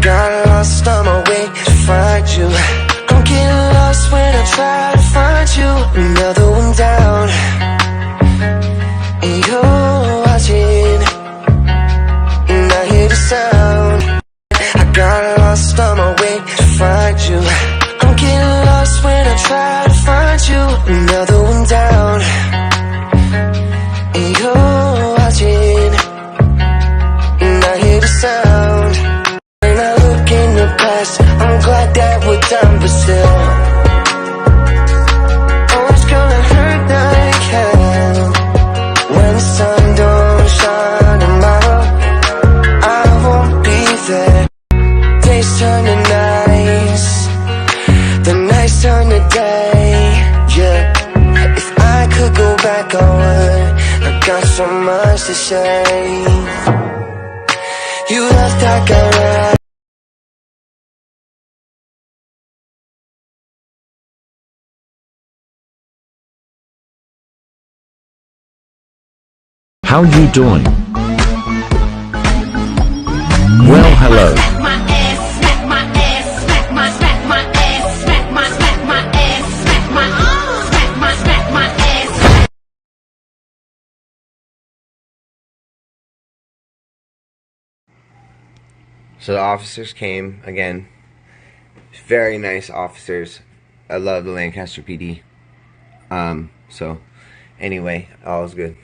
got lost on my way to find you. I'm getting lost when I try to find you. Another one down, and you're watching, and I hear the sound. I got lost on my way to find you. I'm getting lost when I try to find you. Another one down, and you're watching, and I hear the sound. When I look in the past, I'm glad that we're done, but still, oh, it's gonna hurt like hell when the sun don't shine tomorrow. I won't be there. Days turn to nights, the nights turn to day. Yeah, if I could go back, I would. I got so much to say. You left, I got right. How you doing? Well, hello. So the officers came again. Very nice officers. I love the Lancaster PD. So anyway, all is good.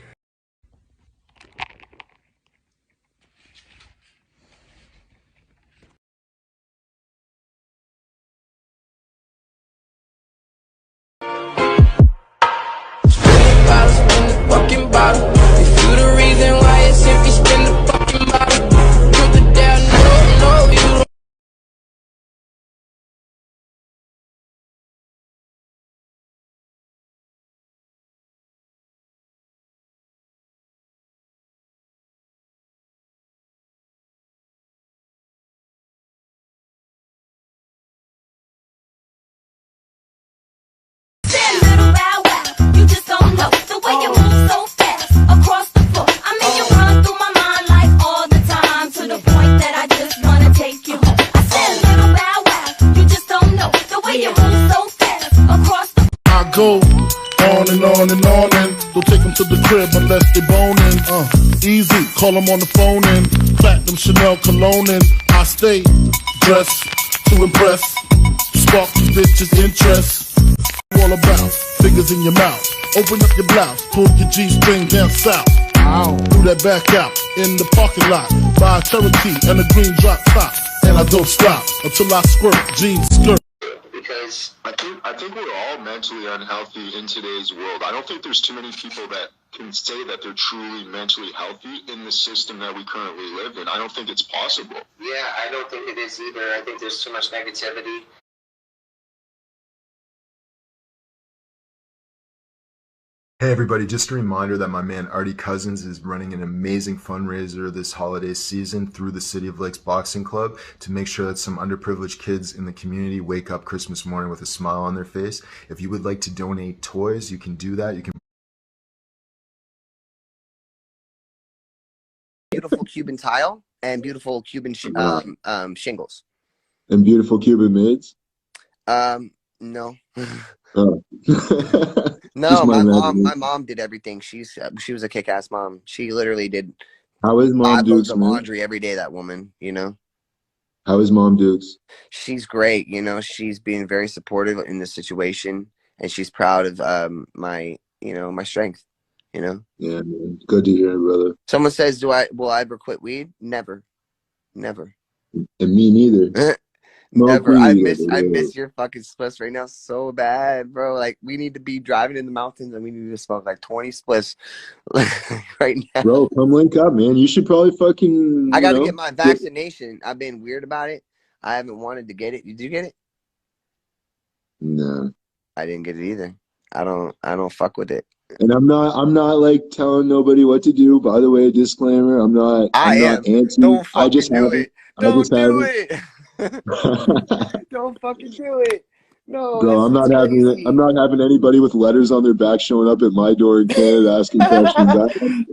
Go on and on and on and don't take them to the crib unless they boning. Easy, call them on the phone and platinum Chanel cologne and I stay dressed to impress, spark these bitches' interest. All about fingers in your mouth, open up your blouse, pull your G-string down south. Do that back out in the parking lot, buy a Cherokee and a green drop top, and I don't stop until I squirt jeans skirt. Because I think we're all mentally unhealthy in today's world. I don't think there's too many people that can say that they're truly mentally healthy in the system that we currently live in. I don't think it's possible. Yeah, I don't think it is either. I think there's too much negativity. Hey everybody, just a reminder that my man Artie Cousins is running an amazing fundraiser this holiday season through the City of Lakes Boxing Club to make sure that some underprivileged kids in the community wake up Christmas morning with a smile on their face. If you would like to donate toys, you can do that. You can beautiful Cuban tile and beautiful Cuban shingles. And beautiful Cuban maids? No. Oh. No, my mom did everything. She was a kick-ass mom. She literally did How is Mom 5 Dukes, loads of man? laundry every day, that woman, you know? How is Mom Dukes? She's great, you know. She's being very supportive in this situation, and she's proud of my strength, you know? Yeah, man. Good to hear, brother. Someone says, will I ever quit weed? Never. Never. And me neither. Never. I miss your fucking spliffs right now so bad, bro. Like, we need to be driving in the mountains and we need to smoke like 20 spliffs right now. Bro, come link up, man. You should probably fucking I gotta get my vaccination. I've been weird about it. I haven't wanted to get it. Did you get it? No. I didn't get it either. I don't fuck with it. And I'm not like telling nobody what to do. By the way, disclaimer, I'm not anti. Don't fucking I just do have it. Don't do it. Don't fucking do it. No, Bro, I'm it's not having I'm crazy. not having anybody with letters on their back showing up at my door in Canada asking questions.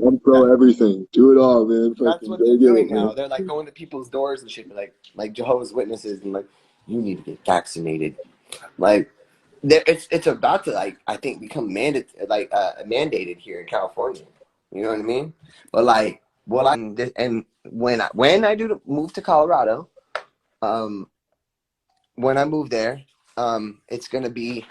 I'm pro everything. Do it all, man. That's Fucking what they're go get doing it, now. man. They're like going to people's doors and shit, like Jehovah's Witnesses, and like, you need to get vaccinated. Like, it's about to, like, I think become mandated here in California. You know what I mean? But like, and when I do move to Colorado, um, when I move there, it's gonna be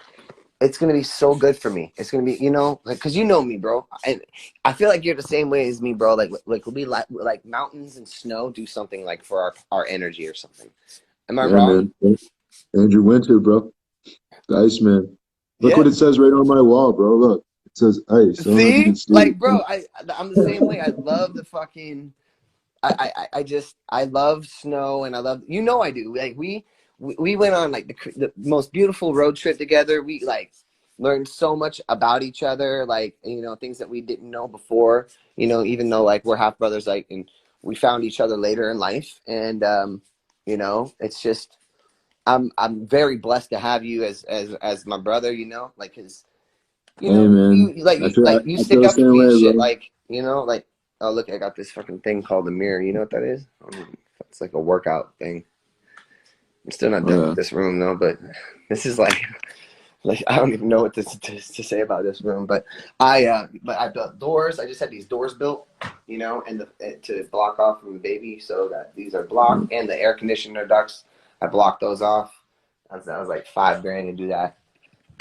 so good for me. It's gonna be, like, cause you know me, bro, and I feel like you're the same way as me, bro. Like we like mountains and snow do something like for our energy or something. Am I Yeah, wrong? man. Andrew Winter, bro. The Iceman. Look Yeah. what it says right on my wall, bro. Look. It says ice. I don't know if you can See, see it. like, bro, I'm the same way. I love the fucking. I love snow, and I love, I do. Like, we went on like the most beautiful road trip together. We like learned so much about each other, like, things that we didn't know before. Even though, like, we're half brothers, like, and we found each other later in life, and it's just, I'm very blessed to have you as my brother. Like, cause Hey, man. you I feel stick the up for same me and way, shit. bro. Like, like, oh, look, I got this fucking thing called a mirror. You know what that is? It's like a workout thing. I'm still not done Oh, with this room though, but this is like I don't even know what to say about this room. But I built doors. I just had these doors built, and to block off from the baby, so that these are yeah. blocked, and the air conditioner ducts, I blocked those off. That was like $5,000 to do that,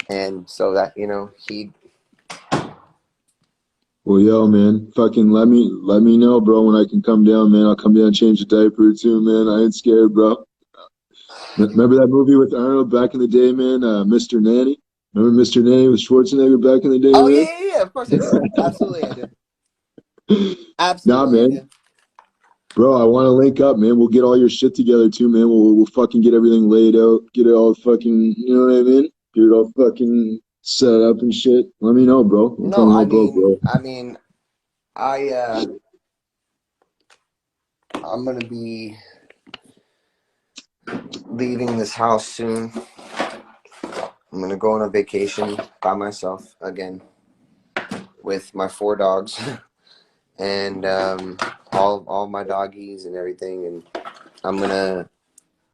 and so that he. Well, yo, man. Fucking let me know, bro, when I can come down, man. I'll come down and change the diaper too, man. I ain't scared, bro. Remember that movie with Arnold back in the day, man? Mr. Nanny? Remember Mr. Nanny with Schwarzenegger back in the day, Oh, man? yeah. Of course I do. Absolutely I do. Nah, Absolutely I man. do. Bro, I want to link up, man. We'll get all your shit together too, man. We'll fucking get everything laid out, get it all fucking, you know what I mean? Get it all fucking set up and shit. Let me know, bro. I'm trying No, to help out, bro. I I'm gonna be leaving this house soon. I'm gonna go on a vacation by myself again with my 4 dogs and all my doggies and everything, and I'm gonna,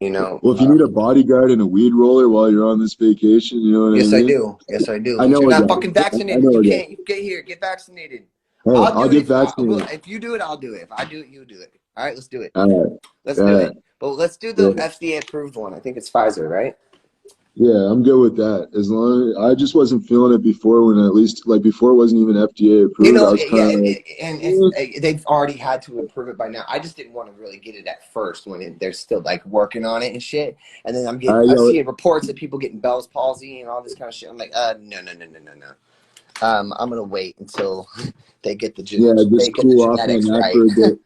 Well, if you need a bodyguard and a weed roller while you're on this vacation, you know what I yes, I mean? do. Yes, I do. I But know you're a not guy. fucking I vaccinated. know You a guy. can't get here. Get vaccinated. Hey, I'll I'll do it get vaccinated. if you do it. I'll do it. If I do it, you do it. All right, let's do it. All right. Let's All do right. it. But let's do the Yeah. FDA approved one. I think it's Pfizer, right? Yeah, I'm good with that. As long I just wasn't feeling it before when at least like before it wasn't even FDA approved. I was kind Yeah, of like, and eh. they've already had to improve it by now. I just didn't want to really get it at first when they're still like working on it and shit. And then I'm Yo, seeing reports of people getting Bell's palsy and all this kind of shit. I'm like, no, no, no, no, no, no. I'm gonna wait until they get yeah, they just get the cool off on genetics that right. for a bit.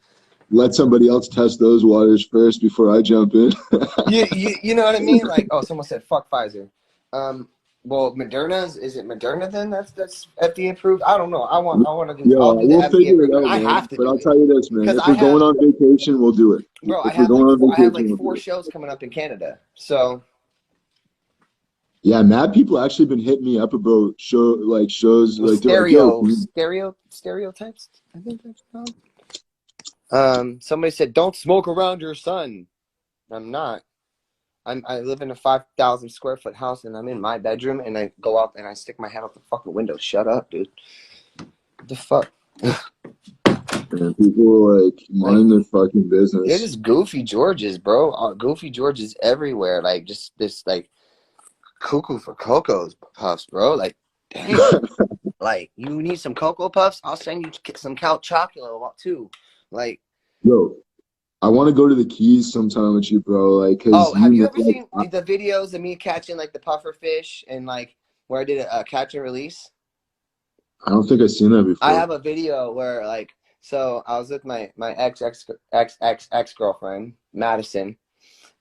Let somebody else test those waters first before I jump in. You know what I mean? Like, oh, someone said fuck Pfizer. Well, is it Moderna then? That's FDA approved. I don't know. I'll Yo, do the we'll FDA figure it approved one. out, I man. have to But do I'll it tell you this, man. because If we're going on vacation, we'll do it. bro, If we're going on I have vacation, like we'll four do it. shows coming up in Canada. So Yeah, mad people actually been hitting me up about shows with like they're like, yo, stereotypes, I think that's called. Somebody said don't smoke around your son. I'm not. I live in a 5,000 square foot house and I'm in my bedroom and I go out and I stick my head out the fucking window. Shut up, dude. What the fuck? man, people like Like, mind their fucking they're business. just goofy Georges, bro. Goofy Georges everywhere. Like, just this, like, cuckoo for Cocoa Puffs, bro. Like, damn. Like, you need some Cocoa Puffs? I'll send you some Count Chocula too. Like, Yo, I want to go to the Keys sometime with you, bro. Like, cause oh, have you you know, ever seen the videos of me catching, like, the puffer fish and, like, where I did a catch and release? I don't think I've seen that I before. have a video where, like, so I was with my ex girlfriend Madison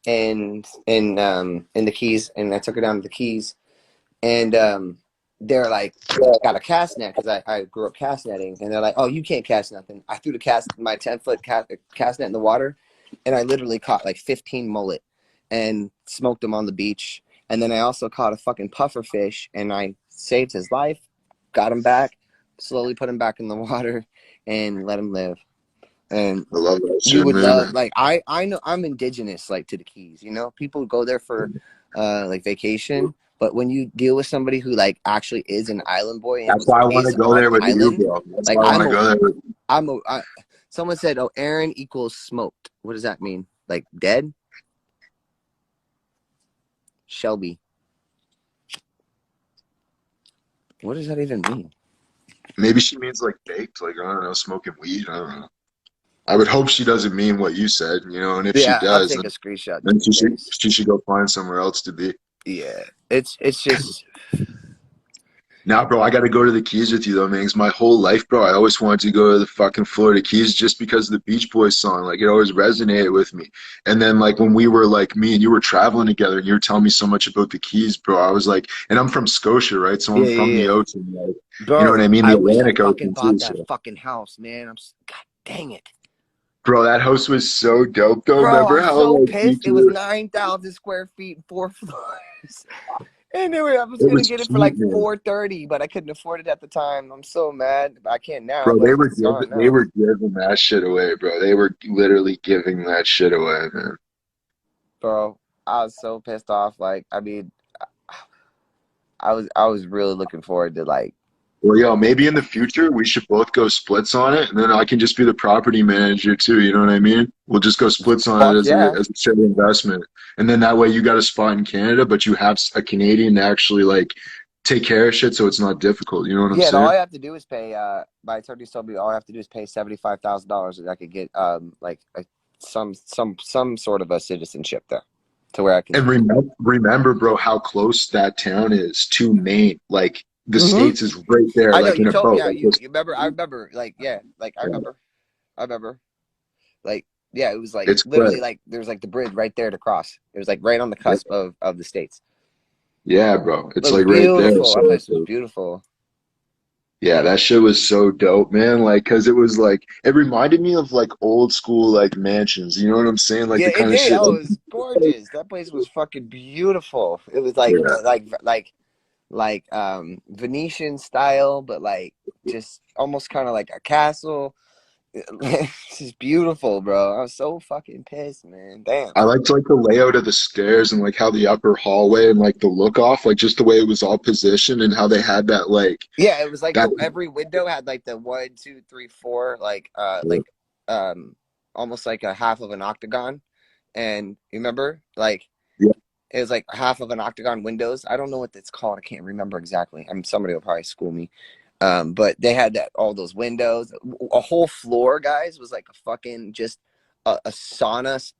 in the Keys, and I took her down to the Keys, and they're like, got a cast net because I grew up cast netting, and they're like, oh, you can't cast nothing. I threw my 10-foot cast net in the water, and I literally caught like 15 mullet and smoked them on the beach. And then I also caught a fucking puffer fish, and I saved his life, got him back, slowly put him back in the water, and let him live. And I love that you shit, would love, man. like, I know I'm indigenous, like, to the Keys, you know? People go there for, like, vacation, but when you deal with somebody who, like, actually is an island boy and That's was why I want to raised go on there the with you, island, bro. That's like, why I want to go there with you. someone said, oh, Aaron equals smoked. What does that mean? Like, dead? Shelby. What does that even mean? Maybe she means like baked, like, I don't know, smoking weed. I don't know. I would hope she doesn't mean what you said, you know, and if she Yeah, I'll does, take a screenshot then just in case. she should go find somewhere else to be. Yeah, it's just Now, bro, I got to go to the Keys with you though, man. 'Cause my whole life, bro, I always wanted to go to the fucking Florida Keys just because of the Beach Boys song. Like, it always resonated with me. And then, like, when we were like me and you were traveling together and you were telling me so much about the Keys, bro, I was like, and I'm from Scotia, right? So yeah, I'm from yeah, the yeah. ocean, like, you know what Bro, I mean? I The wish I Atlantic fucking Ocean bought too. that So, fucking house, man. God dang it. bro, that house was so dope, though. Bro, Remember I'm how so like pissed. It was future? 9,000 square feet, 4 floors. And I was It gonna was get it for cheap, like man. 430, but I couldn't afford it at the time. I'm so mad. I can't now, Bro, but it's gone they now. were giving that shit away, bro. They were literally giving that shit away, man. Bro, I was so pissed off. Like, I mean, I was really looking forward to, like, Well, yo, maybe in the future we should both go splits on it, and then I can just be the property manager too. You know what I mean? We'll just go splits on it fuck yeah. as a shared investment, and then that way you got a spot in Canada, but you have a Canadian to actually like take care of shit, so it's not difficult. You know what I'm Yeah, and all saying? I have to do is pay. My attorney told me all I have to do is pay $75,000, and I could get like some sort of a citizenship there, to where I can. And remember, bro, how close that town is to Maine. Like the Hmm. states is right there, I know like you in a told. boat. Yeah, Like you remember. I remember. Like, yeah, like I yeah, remember. I remember. Like, yeah, it was like it's literally quick. like there's like the bridge right there to cross. It was like right on the cusp of the states. Yeah, bro, It it's was like right there. beautiful. That So place was beautiful. yeah, that shit was so dope, man. Like, cause it was like it reminded me of like old school like mansions. You know what I'm saying? Like Yeah, the it kind of did. shit. Oh, Like, it was gorgeous. That place was fucking beautiful. It was yeah, like Venetian style, but like just almost kind of like a castle. It's just beautiful, bro. I was so fucking pissed, man. Damn. I liked like the layout of the stairs and like how the upper hallway and like the look off, like just the way it was all positioned and how they had that like Yeah, it was like that. every window had like the 1, 2, 3, 4, almost like a half of an octagon. And you remember, like, Yeah, it was like half of an octagon windows. I don't know what it's called. I can't remember exactly. Somebody will probably school me. But they had all those windows. A whole floor, guys, was like a fucking just a sauna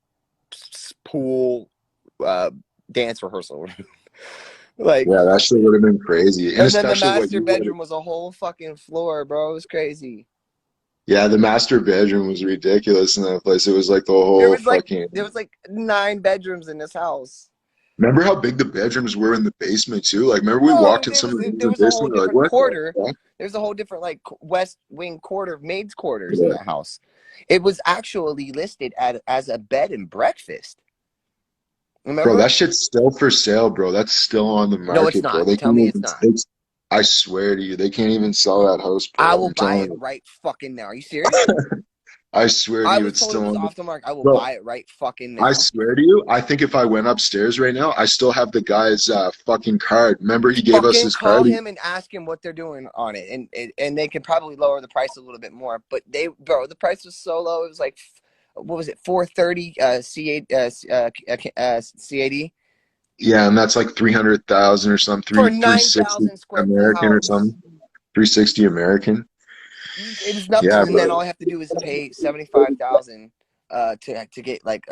pool uh, dance rehearsal. Like, yeah, that shit would have been crazy, and and then the especially what master you would. bedroom was a whole fucking floor, bro. It was crazy. Yeah, the master bedroom was ridiculous in that place. It was like the There whole was like fucking. there was like 9 bedrooms in this house. Remember how big the bedrooms were in the basement too? Like, remember we Bro, walked in some of the rooms there in the was a whole basement. We're like, different what the quarter. fuck? There's a whole different like west wing quarter of maids' quarters in Yeah. that house. It was actually listed as a bed and breakfast. Bro, Remember? that shit's still for sale, bro. That's still on the No, it's market, bro. not. They Tell can't me it's even. not. I swear to you, they can't even sell that house, I bro. will I'm buy telling it you. right fucking now. Are you serious? I swear to I you, was it's told it still was on the. off the mark. I will Bro, buy it right fucking I now. swear to you, I think if I went upstairs right now, I still have the guy's fucking card. Remember, he gave us Fucking his call card. him and ask him what they're doing on it, and they could probably lower the price a little bit more. But bro, the price was so low. It was like, what was it, 430 CAD Yeah, and that's like 300,000 or something, for 360 9,000 square foot American or house. something, 360 American. It was nothing, Yeah, and then bro. all I have to do is pay 75,000 to get like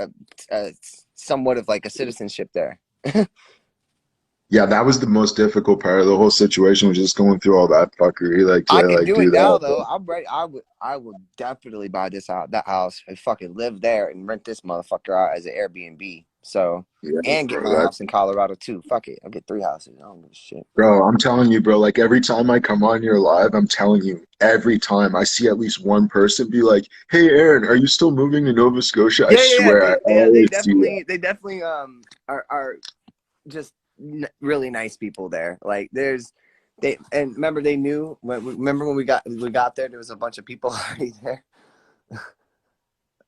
a somewhat of like a citizenship there. Yeah, that was the most difficult part of the whole situation was just going through all that fuckery, like I to can like do do it now that. though. I'm ready. I would definitely buy that house and fucking live there and rent this motherfucker out as an Airbnb. So, Yeah, and get bro. my That, house in Colorado too. Fuck it. I'll get 3 houses. I don't give a shit. bro, I'm telling you, bro. Like every time I come on your live, I'm telling you, every time I see at least one person be like, "Hey, Aaron, are you still moving to Nova Scotia?" I Yeah, yeah, yeah. swear, I They always see that. definitely are just really nice people there. Like and remember they knew remember when we got there, there was a bunch of people already there.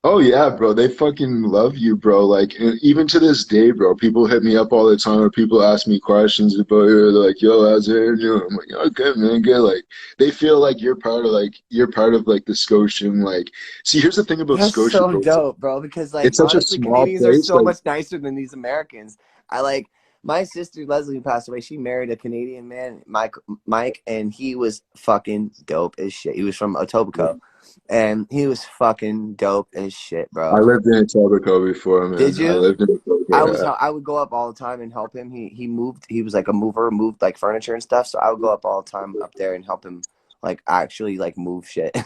Oh yeah, bro. They fucking love you, bro. Like, and even to this day, bro, people hit me up all the time, or people ask me questions about you. They're like, "Yo, how's it?" And I'm like, "Oh, good, man, good." Like, they feel like you're part of like the Scotian. Like, see, here's the thing about That's Scotia, so bro. dope, bro. Because like It's such a honestly, small Canadians are place. so Like, much nicer than these Americans. I like my sister Leslie who passed away. She married a Canadian man, Mike, and he was fucking dope as shit. He was from Etobicoke, and he was fucking dope as shit, I bro. lived in Etobicoke before, Did man. I you? lived in Etobicoke. Yeah. I would go up all the time and help him. He moved. He was like a mover, moved like furniture and stuff. So I would go up all the time up there and help him, like actually like move shit.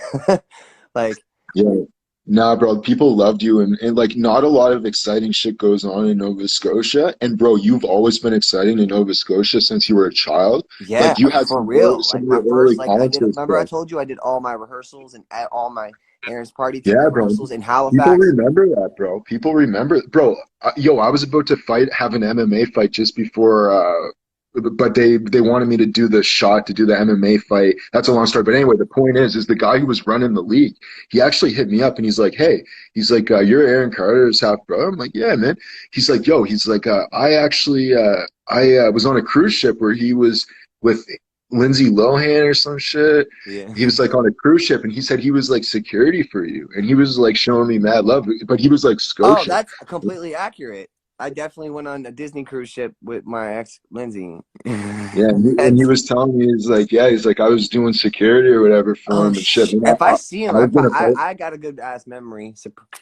Like Yeah. Nah, bro, people loved you, and like not a lot of exciting shit goes on in Nova Scotia. And bro, you've always been exciting in Nova Scotia since you were a child. yeah, Like you had for real. some Like of my your early first, like I did. concerts, Remember I bro. told you I did all my rehearsals and at all my Aaron's party team Yeah, bro. rehearsals in People Halifax. remember that, bro. People remember, bro. Yo, I was about to have an MMA fight just before, but they wanted me to do the shot to do the MMA fight. That's a long story, but anyway, the point is the guy who was running the league, he actually hit me up and he's like, hey, he's like, you're Aaron Carter's half brother. I'm like, yeah, man. He's like, yo, he's like, I actually, I was on a cruise ship where he was with Lindsay Lohan or some shit. Yeah. He was like on a cruise ship and he said he was like security for you and he was like showing me mad love, but he was like Oh, Scotian. that's completely accurate. I definitely went on a Disney cruise ship with my ex Lindsay. Yeah, and he That's was telling me, he's like, yeah, he's like, I was doing security or whatever for oh him and shit. And if I see him, I was gonna fight. I got a good ass memory.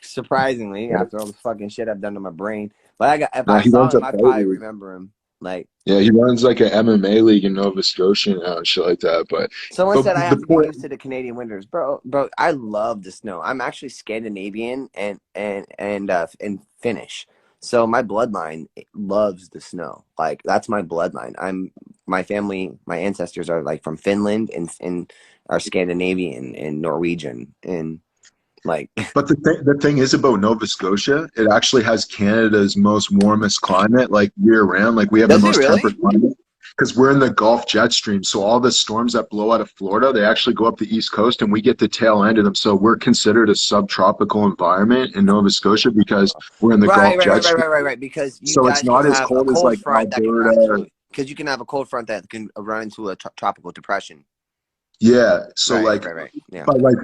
Surprisingly, Yeah. after all the fucking shit I've done to my brain, but I got if No, I he saw runs a him, fight I'd probably league. remember him. Like Yeah, he runs like an MMA league in Nova Scotia now and shit like that. someone But said, I the have to get point, used to the Canadian winters, bro. Bro, I love the snow. I'm actually Scandinavian and Finnish, so my bloodline loves the snow. Like that's my bloodline. My family, my ancestors are like from Finland and are Scandinavian and Norwegian and like. but the thing is about Nova Scotia, it actually has Canada's most warmest climate, like year round. Like we have the Does it most really? temperate climate because we're in the Gulf jet stream. So all the storms that blow out of Florida, they actually go up the East Coast, and we get the tail end of them. So we're considered a subtropical environment in Nova Scotia because we're in the Right, Gulf right, jet right, right, stream. right, right, right. Because you So it's guys can not as have a cold as cold like front that can Alberta. actually, because you can have a cold front that can run into a tropical depression. Yeah. So Right, like, right, right. Yeah. but like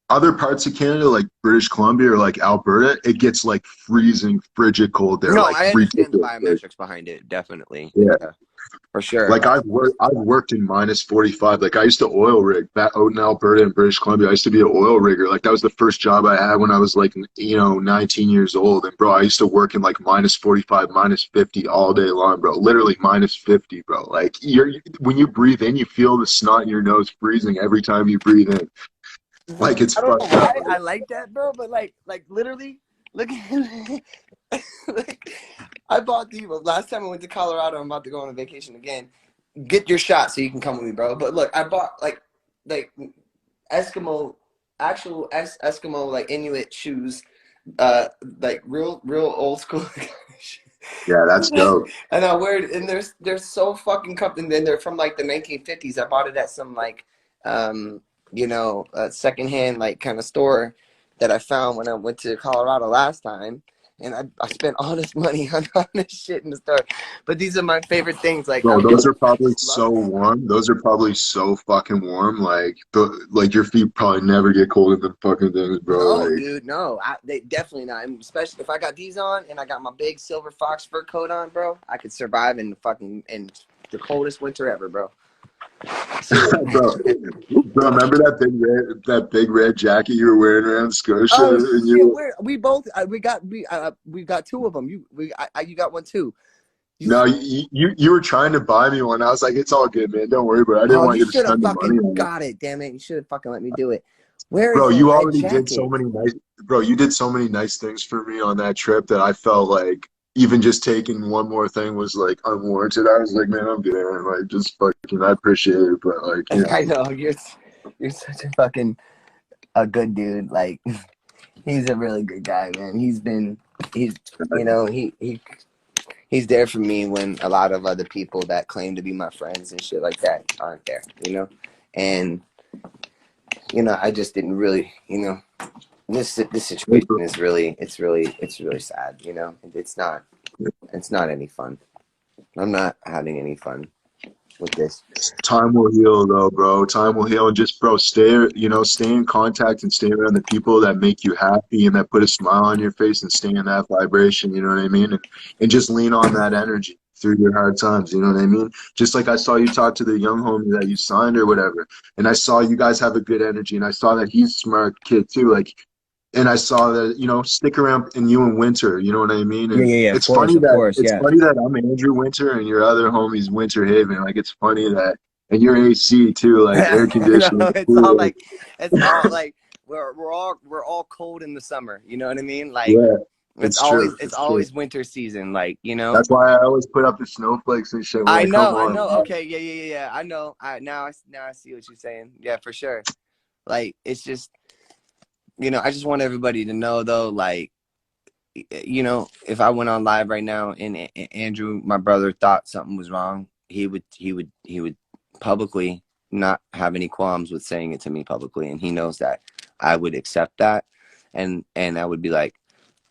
other parts of Canada, like British Columbia or like Alberta, it gets like freezing, frigid cold there, No, like I understand the ridiculous. biometrics behind it. Definitely. Yeah. Yeah, for sure. Like I've worked in minus 45. Like I used to oil rig back out in Alberta and British Columbia. I used to be an oil rigger. Like that was the first job I had when I was like, 19 years old. And bro, I used to work in like minus 45, minus 50 all day long, bro. Literally minus 50, bro. Like when you breathe in, you feel the snot in your nose freezing every time you breathe in. Like it's I don't know fucked up. why I like that, bro, but like literally, look at like, I bought the last time I went to Colorado. I'm about to go on a vacation again. Get your shot so you can come with me, bro. But look, I bought like Eskimo, actual Eskimo like Inuit shoes, like real old school. Yeah, that's dope. And I wear it, and they're so fucking comfortable. And then they're from like the 1950s. I bought it at some like, secondhand like kind of store that I found when I went to Colorado last time. And I spent all this money on this shit in the store. But these are my favorite things. Like I Bro, those are probably just love so them. warm. Those are probably so fucking warm. Like your feet probably never get cold in the fucking things, bro. No, Like dude, no. They definitely not. And especially if I got these on and I got my big silver fox fur coat on, bro. I could survive in the coldest winter ever, bro. bro, remember that big red jacket you were wearing around Scotia, Oh and shit! you We got two of them. You got one too. You, no, you were trying to buy me one. I was like, it's all good, man. Don't worry, bro. I didn't oh, want you you to should have spend the money fucking on it. got it. Damn it! You should have fucking let me do it. Where is Bro, the you red already did so jacket? many nice bro, you did so many nice things for me on that trip that I felt like even just taking one more thing was like unwarranted. I was like, man, I'm good. And like just fucking I appreciate it, but like, I know you're such a fucking a good dude. Like he's a really good guy, man. He's He's there for me when a lot of other people that claim to be my friends and shit like that aren't there, you know? And, you know, I just didn't really, you know, this situation is really, it's really sad, you know? It's not any fun. I'm not having any fun with this. Time will heal though, bro. Time will heal, and just, bro, stay in contact and stay around the people that make you happy and that put a smile on your face and stay in that vibration, you know what I mean? And just lean on that energy through your hard times, you know what I mean? Just like I saw you talk to the young homie that you signed or whatever, and I saw you guys have a good energy, and I saw that he's a smart kid too, like, and I saw that, you know, stick around in you and Winter, you know what I mean? And Yeah. it's funny that I'm Andrew Winter and your other homie's Winter Haven. Like, it's funny that, and you're AC too, like air conditioning. No, it's all like we're all cold in the summer. You know what I mean? Like, Yeah, it's true. always winter season. Like, you know. That's why I always put up the snowflakes and shit when I I come know. on. Okay, yeah. I know. Now I see what you're saying. Yeah, for sure. Like, it's just, you know, I just want everybody to know though, like, you know, if I went on live right now and Andrew, my brother, thought something was wrong, he would publicly not have any qualms with saying it to me publicly, and he knows that I would accept that, and I would be like,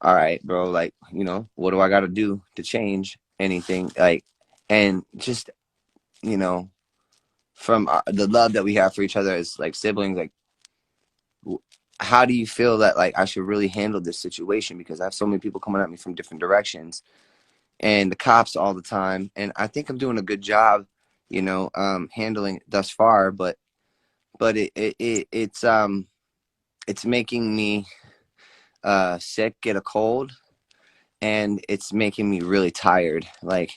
all right, bro, like, you know, what do I got to do to change anything? Like, and just, you know, from the love that we have for each other as like siblings, like, how do you feel that like I should really handle this situation? Because I have so many people coming at me from different directions, and the cops all the time. And I think I'm doing a good job, you know, handling it thus far. But it's making me sick, get a cold, and it's making me really tired. Like,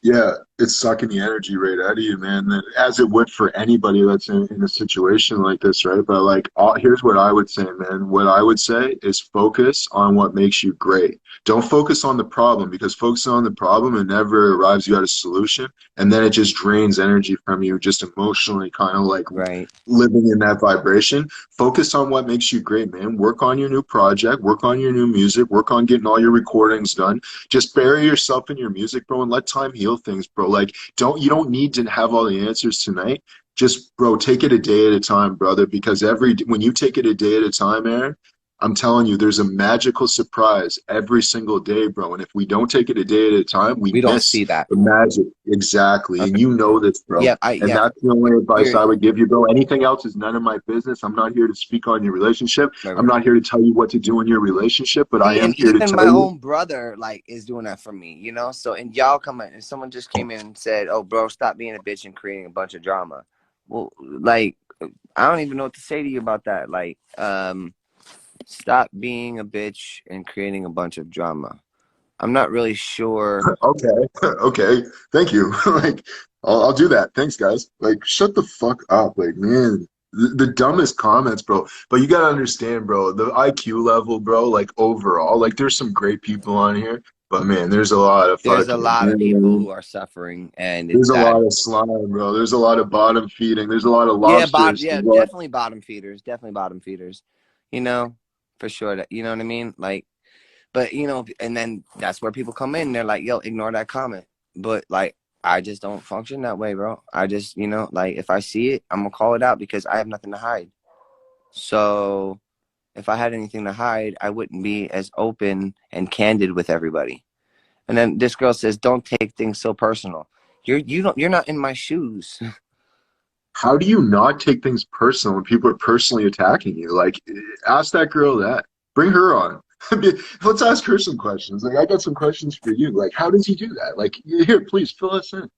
Yeah, it's sucking the energy right out of you, man. As it would for anybody that's in a situation like this, right? But like, here's what I would say, man. What I would say is focus on what makes you great. Don't focus on the problem, because focusing on the problem, it never arrives you at a solution, and then it just drains energy from you, just emotionally, kind of like right. living in that vibration. Focus on what makes you great, man. Work on your new project, work on your new music, work on getting all your recordings done. Just bury yourself in your music, bro, and let time heal things, bro. Like, you don't need to have all the answers tonight. Just, bro, take it a day at a time, brother, because when you take it a day at a time, Aaron, I'm telling you, there's a magical surprise every single day, bro. And if we don't take it a day at a time, we don't miss see that. the magic. Exactly. Okay. And you know this, bro. Yeah, and that's the only advice I would give you, bro. Anything else is none of my business. I'm not here to speak on your relationship. Right. I'm not here to tell you what to do in your relationship, but I am here to tell you. Even my own brother, like, is doing that for me, you know? So, and y'all come in, and someone just came in and said, oh, bro, stop being a bitch and creating a bunch of drama. Well, like, I don't even know what to say to you about that. Like, stop being a bitch and creating a bunch of drama. I'm not really sure. Okay. Thank you. Like, I'll do that. Thanks, guys. Like, shut the fuck up. Like, man, the dumbest comments, bro. But you gotta understand, bro, the IQ level, bro, like, overall, like, there's some great people on here, but man, there's a lot of There's a lot of people who are suffering, and it's there's a bad. lot of slime, bro. There's a lot of bottom feeding. There's a lot of Yeah, lobsters. definitely bottom feeders. Definitely bottom feeders. You know, for sure. That, you know what I mean? Like, but, you know, and then that's where people come in. They're like, yo, ignore that comment. But, like, I just don't function that way, bro. I just, you know, like, if I see it, I'm going to call it out because I have nothing to hide. So if I had anything to hide, I wouldn't be as open and candid with everybody. And then this girl says, don't take things so personal. You're not in my shoes. How do you not take things personal when people are personally attacking you? Like, ask that girl that. Bring her on. Let's ask her some questions. Like, I got some questions for you. Like, how does he do that? Like, here, please fill us in.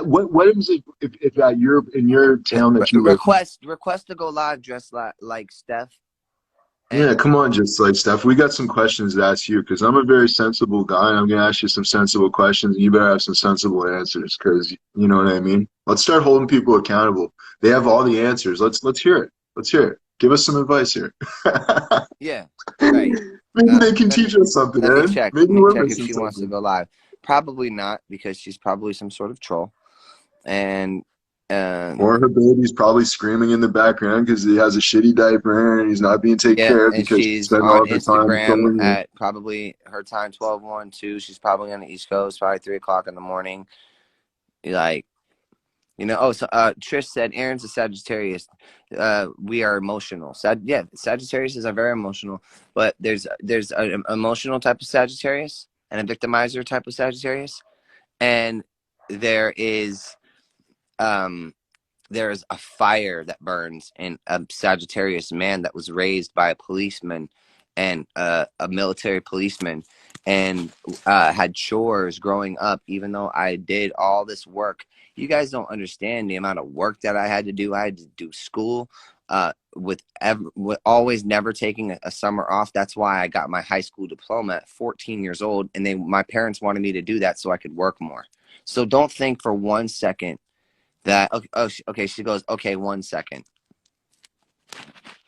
What is it if you're in your town that you request to go live dressed like Steph? Yeah, come on, just like Steph. We got some questions to ask you because I'm a very sensible guy, and I'm gonna ask you some sensible questions, and you better have some sensible answers because you know what I mean. Let's start holding people accountable. They have all the answers. Let's hear it. Let's hear it. Give us some advice here. Yeah, right. Maybe they can teach us something. Let me check. Maybe let me check if she something. wants to go live. Probably not, because she's probably some sort of troll. And Or her baby's probably screaming in the background because he has a shitty diaper and he's not being taken Yeah, care of and because she she's spent all on of her time Instagram filming it. at probably her time 12:01 2. She's probably on the East Coast, probably 3 o'clock in the morning. Like, oh, so Trish said Aaron's a Sagittarius. We are emotional. Sagittarius are very emotional, but there's an emotional type of Sagittarius and a victimizer type of Sagittarius, and there is there is a fire that burns in a Sagittarius man that was raised by a policeman and a military policeman, and had chores growing up. Even though I did all this work, you guys don't understand the amount of work that I had to do. I had to do school with always never taking a summer off. That's why I got my high school diploma at 14 years old, and my parents wanted me to do that so I could work more. So don't think for 1 second that okay. She goes, okay, 1 second.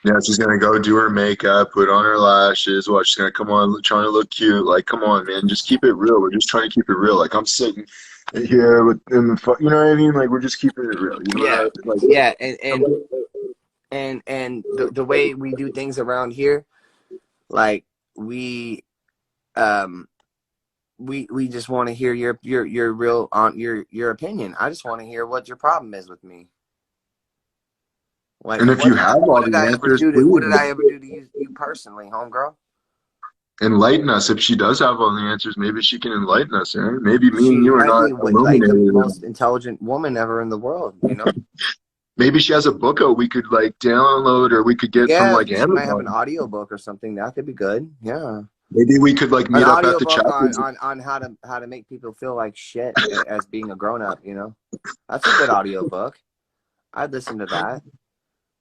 Yeah, she's gonna go do her makeup, put on her lashes. She's gonna come on trying to look cute. Like, come on, man, just keep it real. We're just trying to keep it real. Like, I'm sitting here with in the you know what I mean? Like, we're just keeping it real. You know Yeah, what yeah, and the way we do things around here, like we just want to hear your real on your opinion. I just want to hear what your problem is with me. Like, and if you have all what did the I ever answers, do to please you personally, homegirl? enlighten us. If she does have all the answers, maybe she can enlighten us, right? Maybe me and She you are might not be like the illuminated. most intelligent woman ever in the world, Maybe she has a book out we could like download or we could get from Yeah, like she might have an Amazon. audio book or something. That could be good. Yeah. Maybe we could like An meet up at the audiobook chapters. on how to make people feel like shit as being a grown up, That's a good audiobook. I'd listen to that.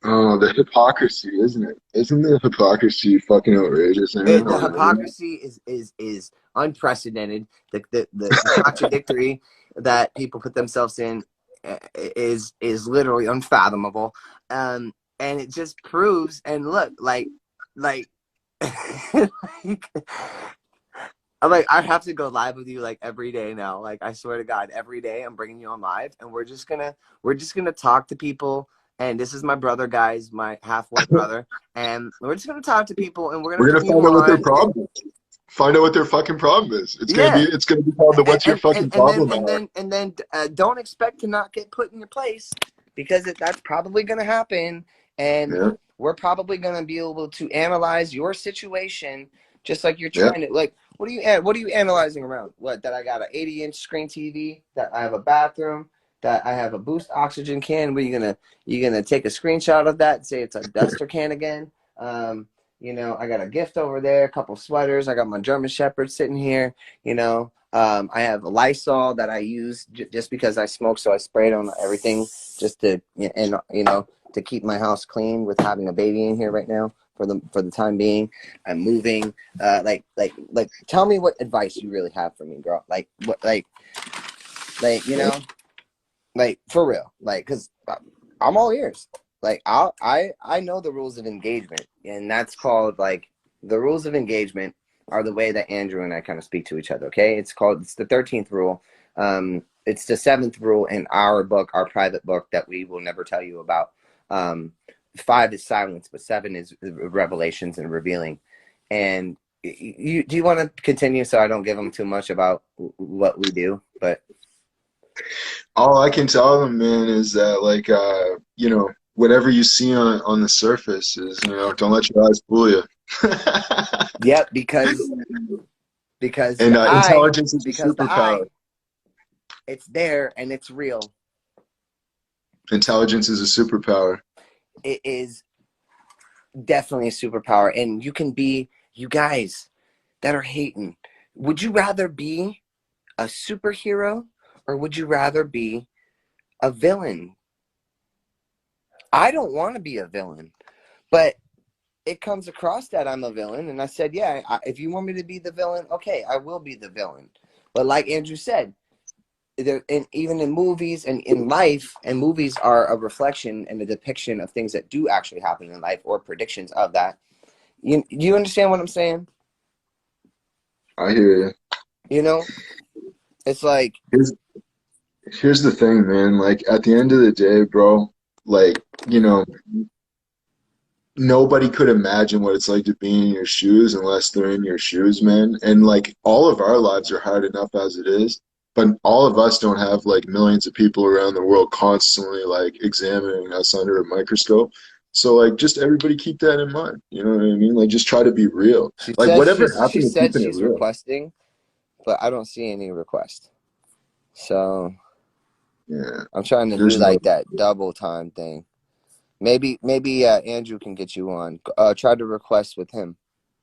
Oh, the hypocrisy, isn't it? Isn't the hypocrisy fucking outrageous, man? The hypocrisy is unprecedented. The contradictory that people put themselves in is literally unfathomable. And it just proves, and look, like I have to go live with you like every day now. Like, I swear to God, every day I'm bringing you on live, and we're just gonna talk to people. And this is my brother, guys, my halfway brother, and we're just gonna talk to people, and we're We're gonna gonna bring you find out what their on. problem is. Find out what their fucking problem is. Yeah, It's gonna be called the "What's your fucking problem?" hour. and then don't expect to not get put in your place, because that's probably gonna happen, and Yeah, we're probably gonna be able to analyze your situation, just like you're yeah. trying to. Like, what are you analyzing around? What, that I got an 80-inch screen TV, that I have a bathroom, that I have a Boost oxygen can? Where you gonna take a screenshot of that and say it's a duster can again? I got a gift over there, a couple sweaters. I got my German Shepherd sitting here. I have a Lysol that I use just because I smoke, so I spray it on everything just to to keep my house clean with having a baby in here right now for the time being. I'm moving. Tell me what advice you really have for me, girl. Like what, like for real, because I'm all ears. Like, I know the rules of engagement, and that's called, like, the rules of engagement are the way that Andrew and I kind of speak to each other. Okay, it's the 13th rule. It's the 7th rule in our book, our private book that we will never tell you about. 5 is silence, but 7 is revelations and revealing. And do you want to continue so I don't give them too much about what we do? But All I can tell them, man, is that like whatever you see on the surface is don't let your eyes fool you. yep, because And the eye, intelligence is a the eye, superpower. it's there and it's real. Intelligence is a superpower. It is definitely a superpower, and you guys that are hating, would you rather be a superhero or would you rather be a villain? I don't want to be a villain, but it comes across that I'm a villain, and I said, yeah, if you want me to be the villain, okay, I will be the villain. But like Andrew said, even in movies and in life, and movies are a reflection and a depiction of things that do actually happen in life, or predictions of that. You understand what I'm saying? I hear you. It's like, Here's Here's the thing, man. Like at the end of the day, bro, like, you know, nobody could imagine what it's like to be in your shoes unless they're in your shoes, man. And like all of our lives are hard enough as it is, but all of us don't have like millions of people around the world constantly like examining us under a microscope. So like just everybody keep that in mind. You know what I mean? Like just try to be real. She Like said whatever she happened to said keeping it she's real. requesting, but I don't see any request. So Yeah. I'm trying to do There's no like that double time thing. Maybe Andrew can get you on. Try to request with him.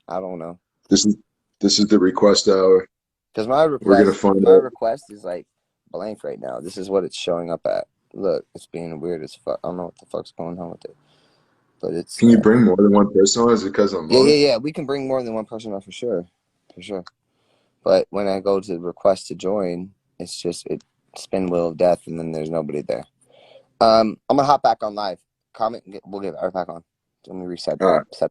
I don't know. this is this is the request hour. Because my We're gonna request find my out. request is like blank right now. This is what it's showing up at. Look, it's being weird as fuck. I don't know what the fuck's going on with it. But it's Can you bring more than one person on? Is it because I'm on? yeah. We can bring more than one person on for sure. For sure. But when I go to request to join, it's just it spin wheel of death and then there's nobody there. I'm gonna hop back on live. Comment, we'll get right back on. Let me reset All right. set